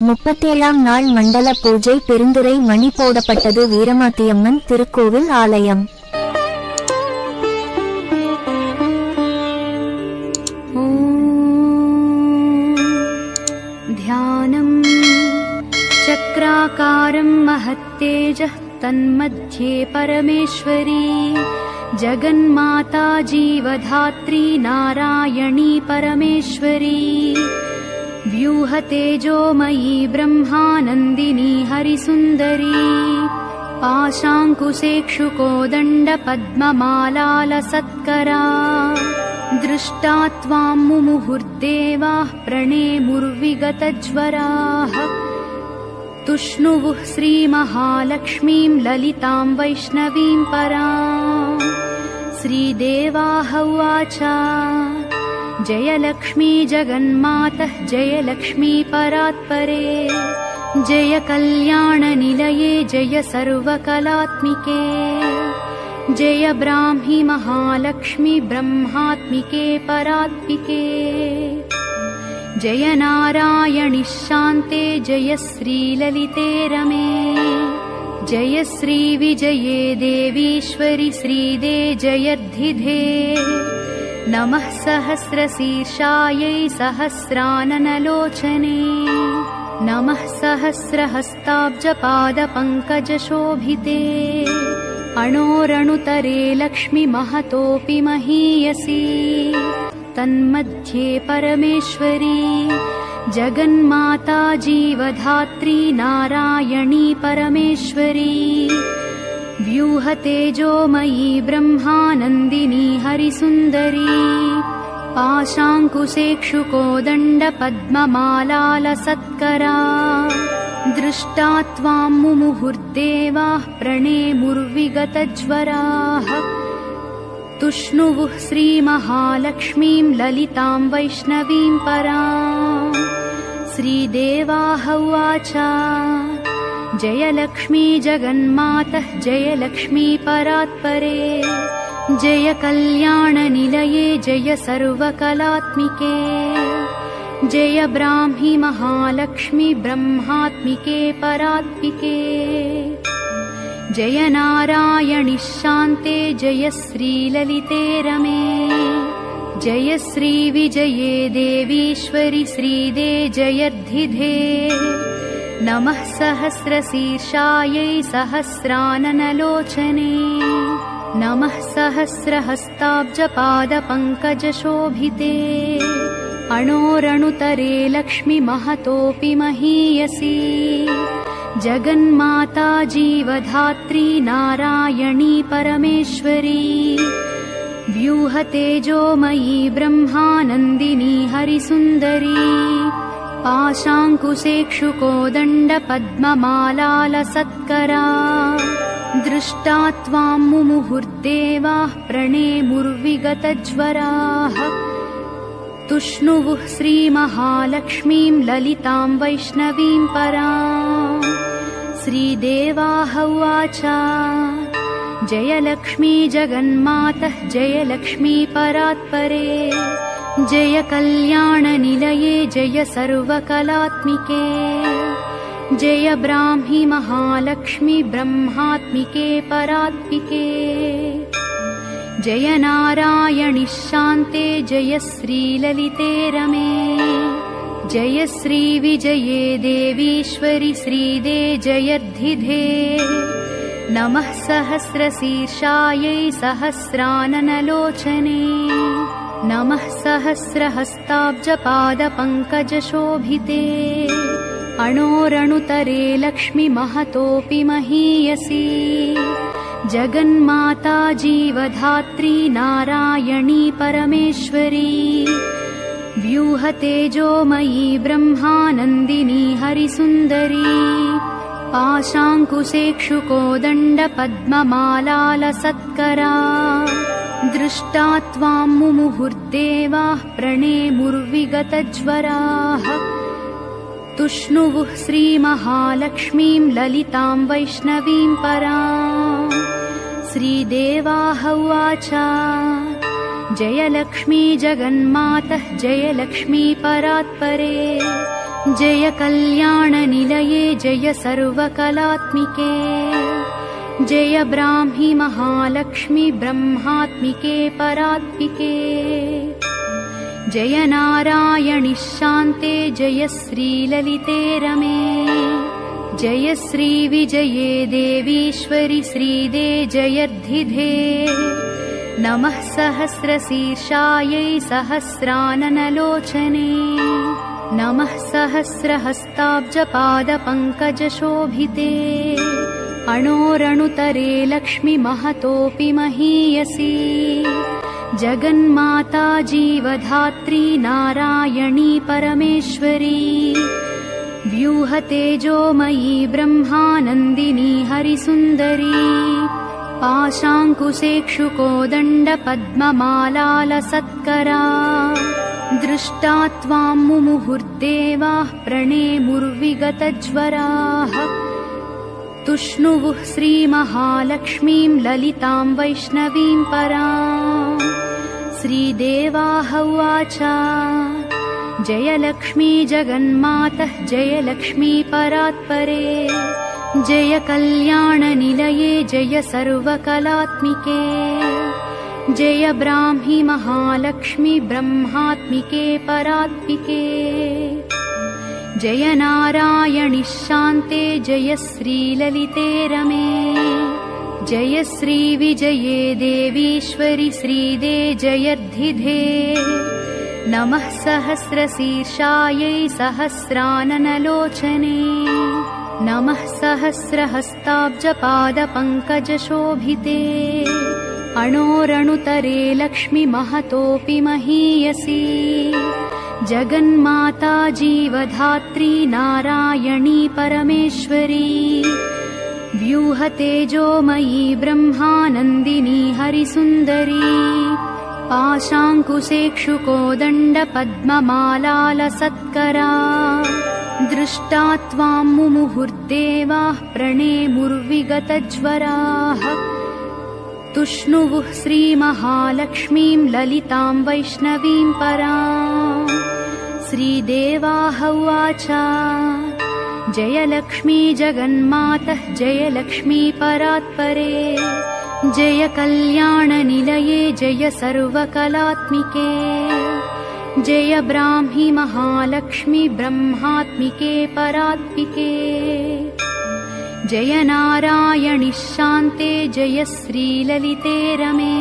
37ஆம் நாள் மண்டல பூஜை. பெருந்துறை மணி போடப்பட்டது. வீரமாத்தியம்மன் திருக்கோவில் ஆலயம். ध्यानं चक्राकारं महत्तेजः तन्मध्ये परमेश्वरी जगन्माता जीवधात्री नारायणी परमेश्वरी व्यूहतेजोमयी ब्रह्मानन्दिनी हरिसुन्दरी पाशाङ्कुशेक्षुकोदण्डपद्ममालालसत्करा दृष्टा त्वां मुमुहुर्देवाः प्रणेमुर्विगतज्वराः तुष्णुवुः श्रीमहालक्ष्मीं ललितां वैष्णवीं पराम्। श्रीदेवाः उवाच जय लक्ष्मी जगन्मातः जय लक्ष्मी परात्परे जय कल्याणनिलये जय सर्वकलात्मिके जय ब्राह्मी महालक्ष्मी ब्रह्मात्मिके परात्मिके जय नारायणि शान्ते जय श्रीललिते रमे जय श्रीविजये देवीश्वरि श्रीदे जयर्धिधे नमः सहस्रशीर्षायै सहस्राननलोचने नमः सहस्रहस्ताब्जपादपङ्कजशोभिते अणोरणुतरे लक्ष्मी महतोऽपि महीयसी तन्मध्ये परमेश्वरी जगन्माता जीवधात्री नारायणी परमेश्वरी व्यूहतेजोमयी ब्रह्मानन्दिनी हरिसुन्दरी पाशाङ्कुशेक्षुकोदण्डपद्ममालालसत्करा दृष्टा त्वां मुमुहुर्देवाः प्रणेमुर्विगतज्वराः तुष्णुवुः श्रीमहालक्ष्मीं ललितां वैष्णवीं पराम्। श्रीदेवाः उवाच जय लक्ष्मी जगन्मातः जय लक्ष्मी परात्परे जय कल्याणनिलये जय सर्वकलात्मिके जय ब्राह्मी महालक्ष्मी ब्रह्मात्मिके परात्मिके जय नारायणि शान्ते जय श्रीललिते रमे जय श्रीविजये देवीश्वरि श्रीदे जयर्धिधे नमः सहस्रशीर्षायै सहस्राननलोचने नमः सहस्रहस्ताब्जपादपङ्कजशोभिते अणोरणुतरे लक्ष्मी महतोऽपि महीयसी जगन्माता जीवधात्री नारायणी परमेश्वरी व्यूहतेजोमयी ब्रह्मानन्दिनी हरिसुन्दरी पाशाङ्कुशेक्षुकोदण्डपद्ममालालसत्करा दृष्टा त्वां मुमुहुर्देवाः प्रणेमुर्विगतज्वराः तुष्णुवुः श्रीमहालक्ष्मीं ललितां वैष्णवीं पराम्। श्रीदेवाः उवाच जय लक्ष्मी जगन्मातः जय लक्ष्मी परात्परे जय कल्याणनिलये जय सर्वकलात्मिके जय ब्राह्मी महालक्ष्मी ब्रह्मात्मिके परात्मिके जय नारायणि शान्ते जय श्रीललिते रमे जय श्रीविजये देवीश्वरि श्रीदे जयर्धिधे नमः सहस्रशीर्षायै सहस्राननलोचने नमः सहस्रहस्ताब्जपादपङ्कजशोभिते अणोरणुतरे लक्ष्मी महतोऽपि महीयसी जगन्माता जीवधात्री नारायणी परमेश्वरी व्यूहतेजोमयी ब्रह्मानन्दिनी हरिसुन्दरी पाशाङ्कुशेक्षुकोदण्डपद्ममालालसत्करा दृष्टा त्वां मुमुहुर्देवाः प्रणेमुर्विगतज्वराः तुष्णुवुः श्रीमहालक्ष्मीं ललितां वैष्णवीं पराम्। श्रीदेवाः उवाच जय लक्ष्मी जगन्मातः जय लक्ष्मी परात्परे जय कल्याणनिलये जय सर्वकलात्मिके जय ब्राह्मी महालक्ष्मी ब्रह्मात्मिके परात्मिके जय नारायणि शान्ते जय श्रीललिते रमे जय श्री विजये देवीश्वरि श्रीदे जयर्धिधे नमः सहस्रशीर्षायै सहस्राननलोचने नमः सहस्रहस्ताब्जपादपङ्कजशोभिते अणोरणुतरे लक्ष्मी महतोऽपि महीयसी जगन्माता जीवधात्री नारायणी परमेश्वरी व्यूहतेजोमयी ब्रह्मानन्दिनी हरिसुन्दरी पाशाङ्कुशेक्षुकोदण्डपद्ममालालसत्करा दृष्टा त्वां मुमुहुर्देवाः प्रणेमुर्विगतज्वराः तुष्णुवुः श्रीमहालक्ष्मीं ललितां वैष्णवीं पराम् श्रीदेवाः उवाच जय लक्ष्मी जगन्मातः जय लक्ष्मी परात्परे जय कल्याणनिलये जय सर्वकलात्मिके जय ब्राह्मी महालक्ष्मी ब्रह्मात्मिके परात्मिके जय नारायणि शान्ते जय श्रीललिते रमे जय श्री विजये देवीश्वरि श्रीदे जयर्धिधे नमः सहस्रशीर्षायै सहस्राननलोचने नमः सहस्रहस्ताब्जपादपङ्कजशोभिते अणोरणुतरे लक्ष्मी महतोऽपि महीयसी जगन्माता जीवधात्री नारायणी परमेश्वरी व्यूहतेजोमयी ब्रह्मानन्दिनी हरिसुन्दरी पाशाङ्कुशेक्षुकोदण्डपद्ममालालसत्करा दृष्टा त्वां मुमुहुर्देवाः प्रणेमुर्विगतज्वराः तुष्णुवुः श्रीमहालक्ष्मीं ललितां वैष्णवीं पराम् श्रीदेवाः उवाच जय लक्ष्मी जगन्मातः जय लक्ष्मी परात्परे जय कल्याणनिलये जय सर्वकलात्मिके जय ब्राह्मी महालक्ष्मी ब्रह्मात्मिके परात्मिके जय नारायणि शान्ते जय श्रीललिते रमे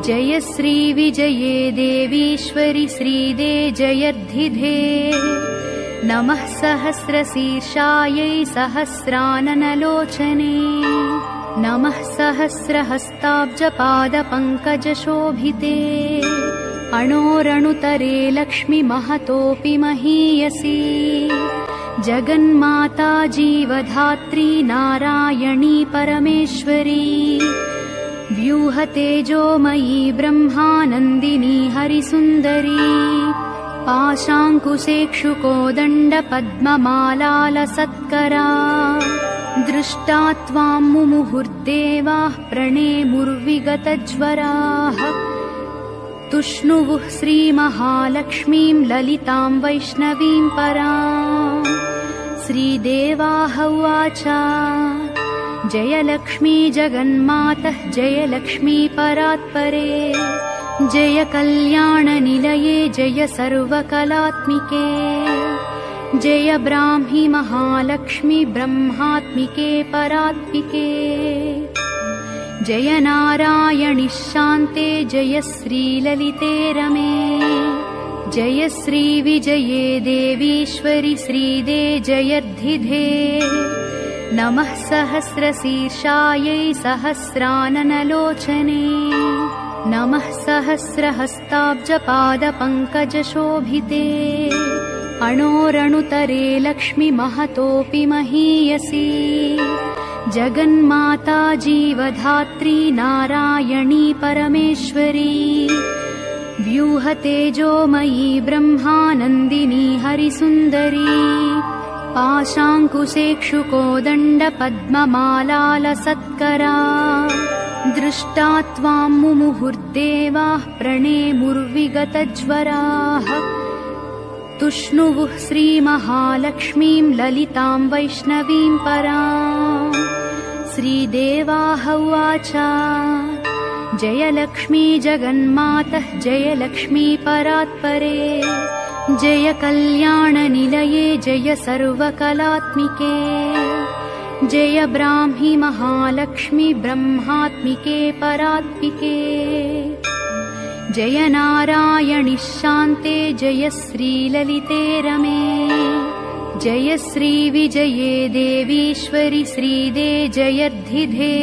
जय श्री विजये देवीश्वरि श्रीदे जयर्धिधे नमः सहस्रशीर्षायै सहस्राननलोचने नमः सहस्रहस्ताब्जपादपङ्कजशोभिते अणोरणुतरे लक्ष्मी महतोऽपि महीयसी जगन्माता जीवधात्री नारायणी परमेश्वरी व्यूहतेजोमयी ब्रह्मानन्दिनी हरिसुन्दरी पाशाङ्कुशेक्षुकोदण्डपद्ममालालसत्करा दृष्टा त्वां मुमुहुर्देवाः प्रणेमुर्विगतज्वराः तुष्णुवुः श्रीमहालक्ष्मीं ललितां वैष्णवीं पराम् श्रीदेवाः उवाच जय लक्ष्मी जगन्मातः जय लक्ष्मी परात्परे जय कल्याणनिलये जय सर्वकलात्मिके जय ब्राह्मी महालक्ष्मी ब्रह्मात्मिके परात्मिके जय नारायणि शान्ते जय श्रीललिते रमे जय श्री विजये देवीश्वरि श्रीदे जयर्धिधे नमः सहस्रशीर्षायै सहस्राननलोचने नमः सहस्रहस्ताब्जपादपङ्कजशोभिते अणोरणुतरे लक्ष्मी महतोऽपि महीयसी जगन्माता जीवधात्री नारायणी परमेश्वरी व्यूहतेजोमयी ब्रह्मानन्दिनी हरिसुन्दरी पाशाङ्कुशेक्षुकोदण्डपद्ममालालसत्करा दृष्टा त्वां मुमुहुर्देवाः प्रणेमुर्विगतज्वराः तुष्णुवुः श्रीमहालक्ष्मीं ललितां वैष्णवीं पराम्। श्रीदेवाः उवाच जय लक्ष्मी जगन्मातः जय लक्ष्मी परात्परे जय कल्याणनिलये जय सर्वकलात्मिके जय ब्राह्मी महालक्ष्मी ब्रह्मात्मिके परात्मिके जय नारायणि शान्ते जय श्रीललिते रमे जय श्रीविजये देवीश्वरि श्रीदे जयर्धिधे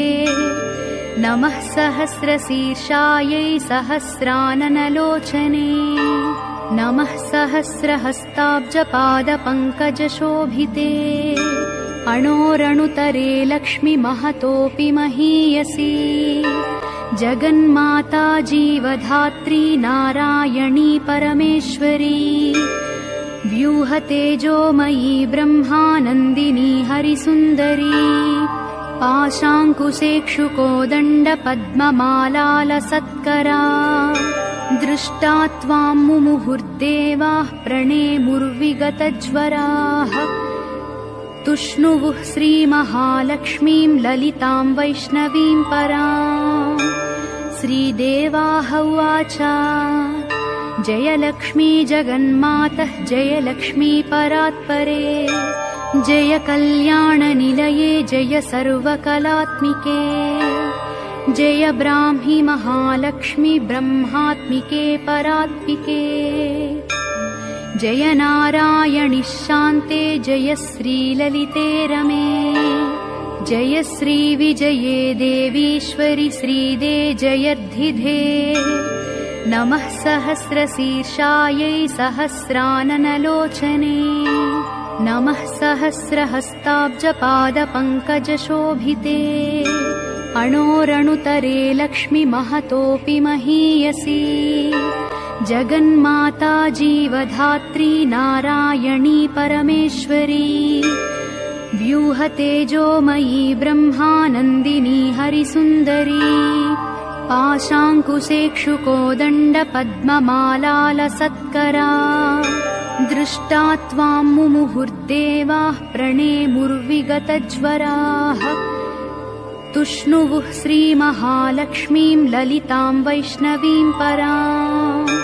नमः सहस्रशीर्षायै सहस्राननलोचने नमः सहस्रहस्ताब्जपादपङ्कजशोभिते अणोरणुतरे लक्ष्मी महतोऽपि महीयसी जगन्माता जीवधात्री नारायणी परमेश्वरी व्यूहतेजोमयी ब्रह्मानन्दिनी हरिसुन्दरी पाशाङ्कुशेक्षुकोदण्डपद्ममालालसत्करा दृष्टा त्वां मुमुहुर्देवाः प्रणेमुर्विगतज्वराः तुष्णुवुः श्रीमहालक्ष्मीं ललितां वैष्णवीं पराम्। श्रीदेवाः उवाच जय लक्ष्मी जगन्मातः जय लक्ष्मी परात्परे जय कल्याणनिलये जय सर्वकलात्मिके जय ब्राह्मी महालक्ष्मी ब्रह्मात्मिके परात्मिके जय नारायणि शान्ते जय श्रीललिते रमे जय श्रीविजये देवीश्वरि श्रीदे जयर्धिधे नमः सहस्रशीर्षायै सहस्राननलोचने नमः सहस्रहस्ताब्जपादपङ्कजशोभिते अणोरणुतरे लक्ष्मी महतोऽपि महीयसी जगन्माता जीवधात्री नारायणी परमेश्वरी व्यूहतेजोमयी ब्रह्मानन्दिनी हरिसुन्दरी पाशाङ्कुशेक्षुकोदण्डपद्ममालालसत्करा दृष्टा त्वां मुमुहुर्देवाः प्रणेमुर्विगतज्वराः तुष्णुवुः श्रीमहालक्ष्मीं ललितां वैष्णवीं पराम्।